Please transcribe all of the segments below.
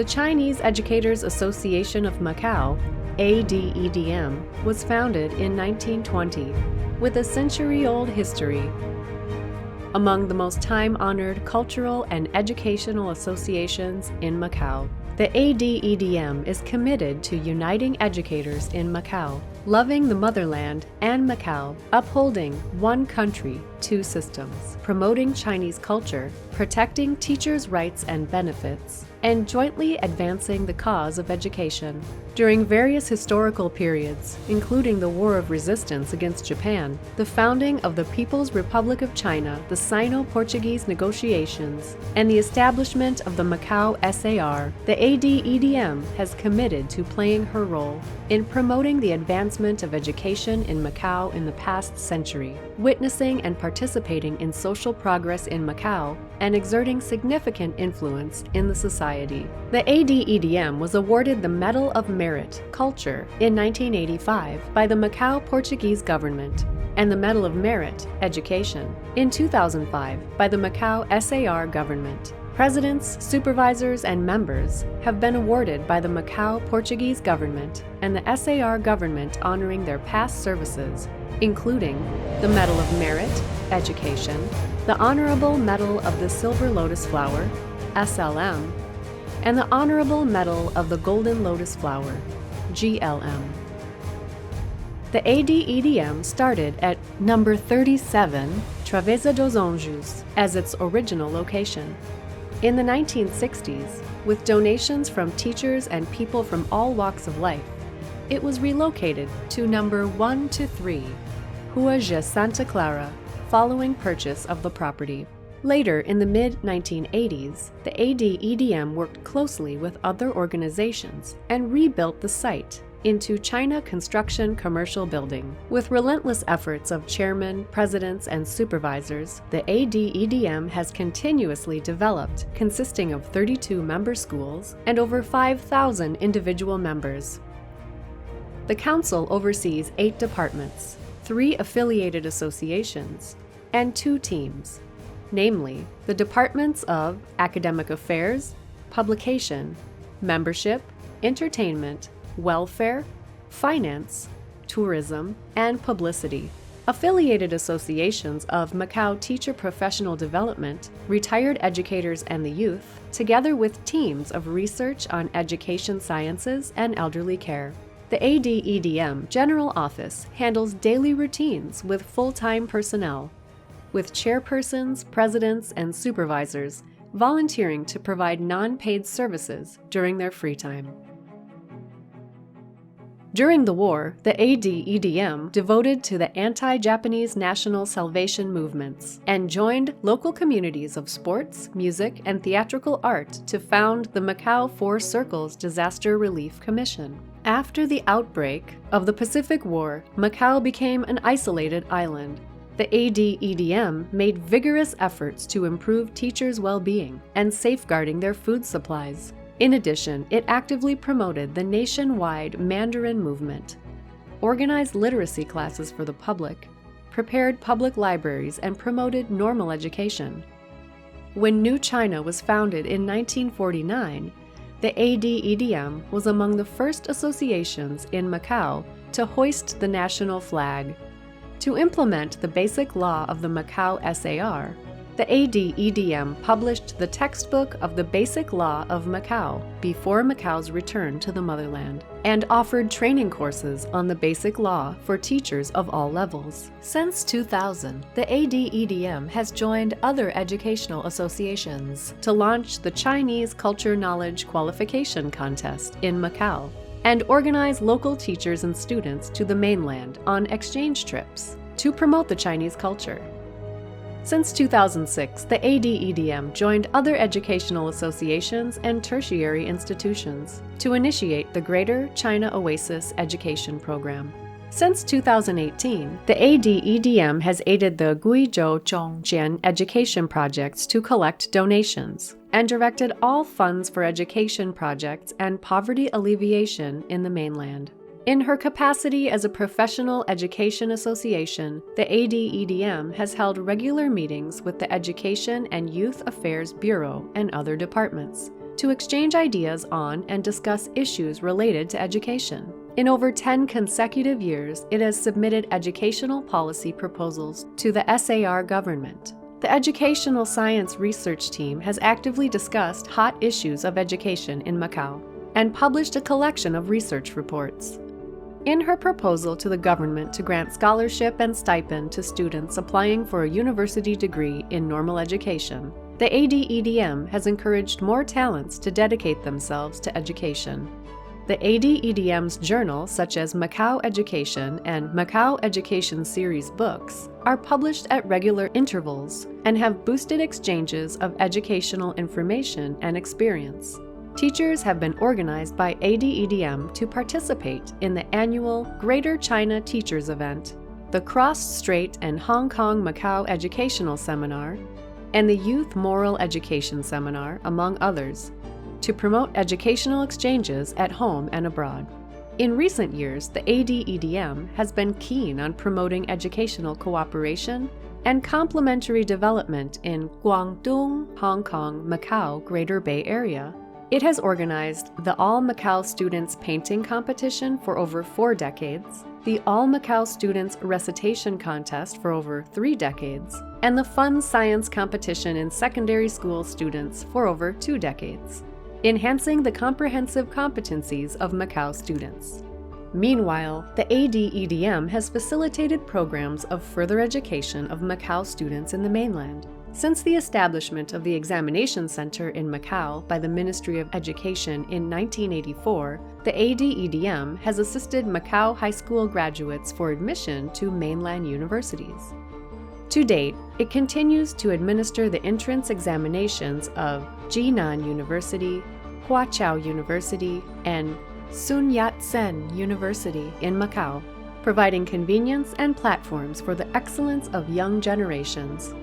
The Chinese Educators Association of Macau, ADEDM, was founded in 1920 with a century-old history. Among the most time-honored cultural and educational associations in Macau, the ADEDM is committed to uniting educators in Macau, loving the motherland and Macau, upholding one country, two systems, promoting Chinese culture, protecting teachers' rights and benefits, and jointly advancing the cause of education. During various historical periods, including the War of Resistance against Japan, the founding of the People's Republic of China, the Sino-Portuguese negotiations, and the establishment of the Macau SAR, the ADEDM has committed to playing her role in promoting the advancement of education in Macau in the past century, witnessing and participating in social progress in Macau, and exerting significant influence in the society. The ADEDM was awarded the Medal of Merit, Culture, in 1985 by the Macau Portuguese government, and the Medal of Merit, Education, in 2005 by the Macau SAR government. Presidents, supervisors, and members have been awarded by the Macau Portuguese government and the SAR government honoring their past services, including the Medal of Merit, Education, the Honorable Medal of the Silver Lotus Flower, SLM, and the Honorable Medal of the Golden Lotus Flower, GLM. The ADEDM started at number 37 Travessa dos Anjos as its original location. In the 1960s, with donations from teachers and people from all walks of life, it was relocated to number 1-3, Rua de Santa Clara, following purchase of the property. Later, in the mid-1980s, the ADEDM worked closely with other organizations and rebuilt the site into China Construction Commercial Building. With relentless efforts of chairmen, presidents, and supervisors, the ADEDM has continuously developed, consisting of 32 member schools and over 5,000 individual members. The Council oversees 8 departments, 3 affiliated associations, and 2 teams, namely the departments of Academic Affairs, Publication, Membership, Entertainment, Welfare, Finance, Tourism, and Publicity. Affiliated associations of Macau Teacher Professional Development, Retired Educators and the Youth, together with teams of research on education sciences and elderly care. The ADEDM General Office handles daily routines with full-time personnel, with chairpersons, presidents, and supervisors volunteering to provide non-paid services during their free time. During the war, the ADEDM devoted to the anti-Japanese national salvation movements and joined local communities of sports, music, and theatrical art to found the Macau Four Circles Disaster Relief Commission. After the outbreak of the Pacific War, Macau became an isolated island. The ADEDM made vigorous efforts to improve teachers' well-being and safeguarding their food supplies. In addition, it actively promoted the nationwide Mandarin movement, organized literacy classes for the public, prepared public libraries, and promoted normal education. When New China was founded in 1949, the ADEDM was among the first associations in Macau to hoist the national flag. To implement the basic law of the Macau SAR, the ADEDM published the textbook of the Basic Law of Macau before Macau's return to the motherland, and offered training courses on the basic law for teachers of all levels. Since 2000, the ADEDM has joined other educational associations to launch the Chinese Culture Knowledge Qualification Contest in Macau, and organize local teachers and students to the mainland on exchange trips to promote the Chinese culture. Since 2006, the ADEDM joined other educational associations and tertiary institutions to initiate the Greater China Oasis Education Program. Since 2018, the ADEDM has aided the Guizhou Zhongjian education projects to collect donations and directed all funds for education projects and poverty alleviation in the mainland. In her capacity as a professional education association, the ADEDM has held regular meetings with the Education and Youth Affairs Bureau and other departments to exchange ideas on and discuss issues related to education. In over 10 consecutive years, it has submitted educational policy proposals to the SAR government. The Educational Science Research Team has actively discussed hot issues of education in Macau and published a collection of research reports. In her proposal to the government to grant scholarship and stipend to students applying for a university degree in normal education, the ADEDM has encouraged more talents to dedicate themselves to education. The ADEDM's journals, such as Macau Education and Macau Education Series books, are published at regular intervals and have boosted exchanges of educational information and experience. Teachers have been organized by ADEDM to participate in the annual Greater China Teachers Event, the Cross-Strait and Hong Kong-Macau Educational Seminar, and the Youth Moral Education Seminar, among others, to promote educational exchanges at home and abroad. In recent years, the ADEDM has been keen on promoting educational cooperation and complementary development in Guangdong, Hong Kong, Macau, Greater Bay Area. It has organized the All Macau Students Painting Competition for over 4 decades, the All Macau Students Recitation Contest for over 3 decades, and the Fun Science Competition in secondary school students for over 2 decades, enhancing the comprehensive competencies of Macau students. Meanwhile, the ADEDM has facilitated programs of further education of Macau students in the mainland. Since the establishment of the Examination Center in Macau by the Ministry of Education in 1984, the ADEDM has assisted Macau high school graduates for admission to mainland universities. To date, it continues to administer the entrance examinations of Jinan University, Huaqiao University, and Sun Yat-sen University in Macau, providing convenience and platforms for the excellence of young generations.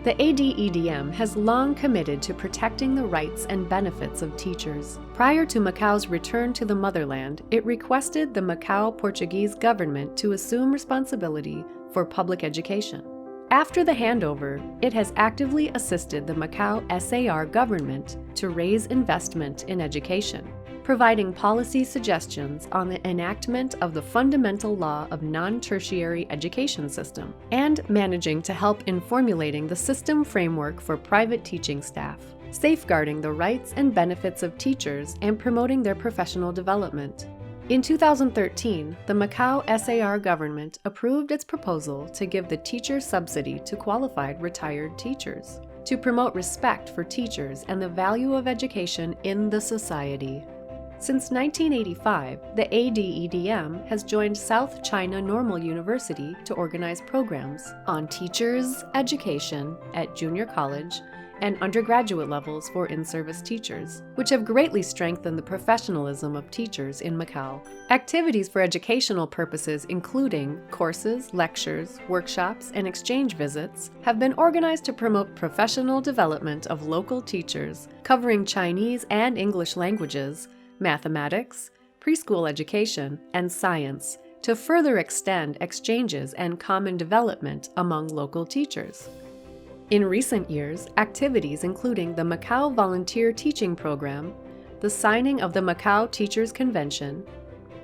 The ADEDM has long committed to protecting the rights and benefits of teachers. Prior to Macau's return to the motherland, it requested the Macau Portuguese government to assume responsibility for public education. After the handover, it has actively assisted the Macau SAR government to raise investment in education, providing policy suggestions on the enactment of the fundamental law of non-tertiary education system, and managing to help in formulating the system framework for private teaching staff, safeguarding the rights and benefits of teachers and promoting their professional development. In 2013, the Macau SAR government approved its proposal to give the teacher subsidy to qualified retired teachers, to promote respect for teachers and the value of education in the society. Since 1985, the ADEDM has joined South China Normal University to organize programs on teachers' education at junior college and undergraduate levels for in-service teachers, which have greatly strengthened the professionalism of teachers in Macau. Activities for educational purposes, including courses, lectures, workshops, and exchange visits, have been organized to promote professional development of local teachers, covering Chinese and English languages, mathematics, preschool education, and science, to further extend exchanges and common development among local teachers. In recent years, activities including the Macau Volunteer Teaching Program, the signing of the Macau Teachers Convention,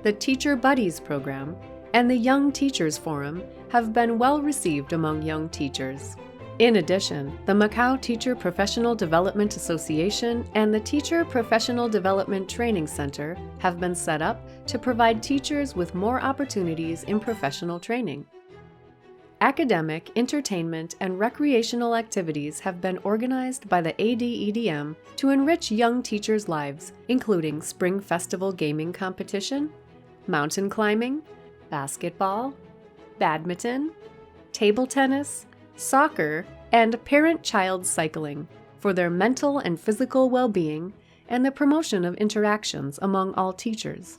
the Teacher Buddies Program, and the Young Teachers Forum have been well received among young teachers. In addition, the Macau Teacher Professional Development Association and the Teacher Professional Development Training Center have been set up to provide teachers with more opportunities in professional training. Academic, entertainment, and recreational activities have been organized by the ADEDM to enrich young teachers' lives, including Spring Festival Gaming Competition, mountain climbing, basketball, badminton, table tennis, soccer, and parent-child cycling for their mental and physical well-being and the promotion of interactions among all teachers.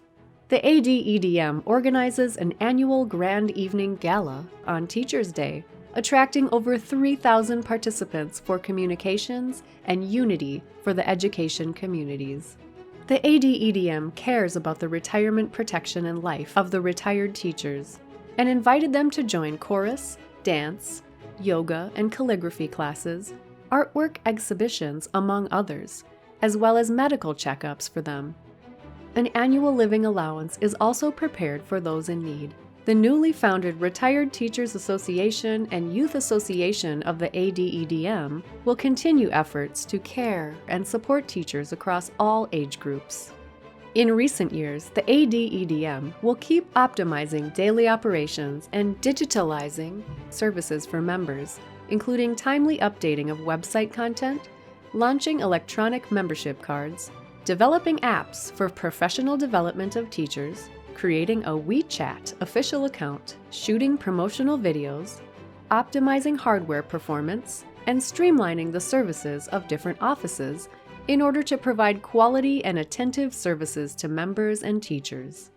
The ADEDM organizes an annual Grand Evening Gala on Teachers' Day, attracting over 3,000 participants for communications and unity for the education communities. The ADEDM cares about the retirement protection and life of the retired teachers and invited them to join chorus, dance, yoga and calligraphy classes, artwork exhibitions, among others, as well as medical checkups for them. An annual living allowance is also prepared for those in need. The newly founded Retired Teachers Association and Youth Association of the ADEDM will continue efforts to care and support teachers across all age groups. In recent years, the ADEDM will keep optimizing daily operations and digitalizing services for members, including timely updating of website content, launching electronic membership cards, developing apps for professional development of teachers, creating a WeChat official account, shooting promotional videos, optimizing hardware performance, and streamlining the services of different offices in order to provide quality and attentive services to members and teachers.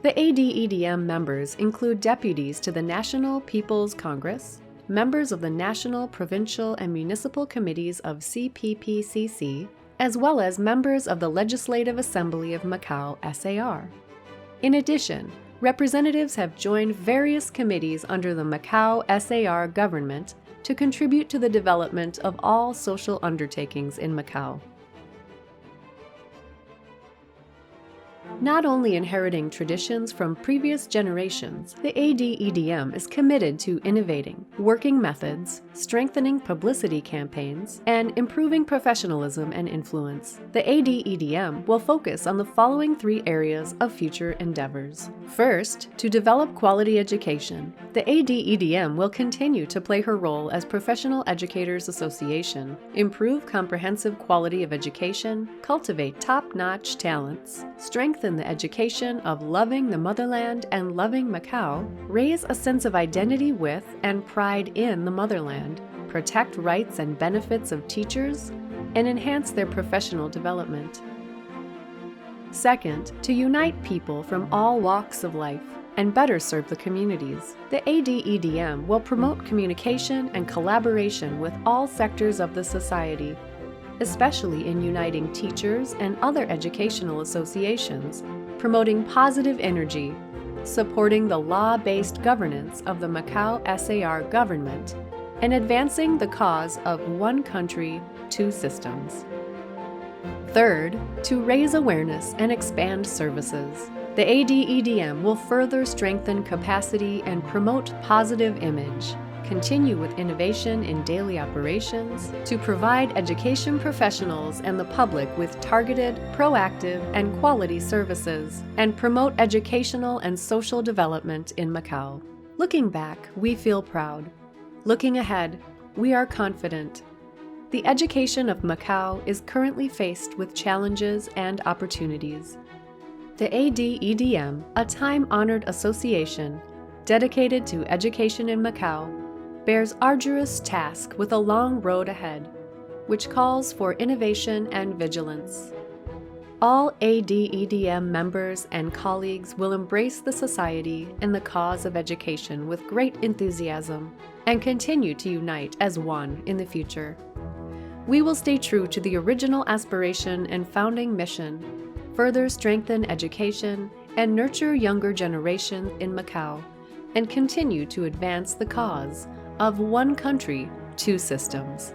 The ADEDM members include deputies to the National People's Congress, members of the National, Provincial, and Municipal Committees of CPPCC, as well as members of the Legislative Assembly of Macau SAR. In addition, representatives have joined various committees under the Macau SAR government to contribute to the development of all social undertakings in Macau. Not only inheriting traditions from previous generations, the ADEDM is committed to innovating working methods, strengthening publicity campaigns, and improving professionalism and influence. The ADEDM will focus on the following 3 areas of future endeavors. First, to develop quality education. The ADEDM will continue to play her role as Professional Educators Association, improve comprehensive quality of education, cultivate top-notch talents, strengthen the education of loving the motherland and loving Macau, raise a sense of identity with and pride in the motherland, protect rights and benefits of teachers, and enhance their professional development. Second, to unite people from all walks of life and better serve the communities. The ADEDM will promote communication and collaboration with all sectors of the society, especially in uniting teachers and other educational associations, promoting positive energy, supporting the law-based governance of the Macau SAR government, and advancing the cause of one country, 2 systems. Third, to raise awareness and expand services. The ADEDM will further strengthen capacity and promote positive image, continue with innovation in daily operations to provide education professionals and the public with targeted, proactive, and quality services, and promote educational and social development in Macau. Looking back, we feel proud. Looking ahead, we are confident. The education of Macau is currently faced with challenges and opportunities. The ADEDM, a time-honored association dedicated to education in Macau, bears arduous task with a long road ahead, which calls for innovation and vigilance. All ADEDM members and colleagues will embrace the society and the cause of education with great enthusiasm and continue to unite as one in the future. We will stay true to the original aspiration and founding mission, further strengthen education and nurture younger generations in Macau, and continue to advance the cause of one country, 2 systems.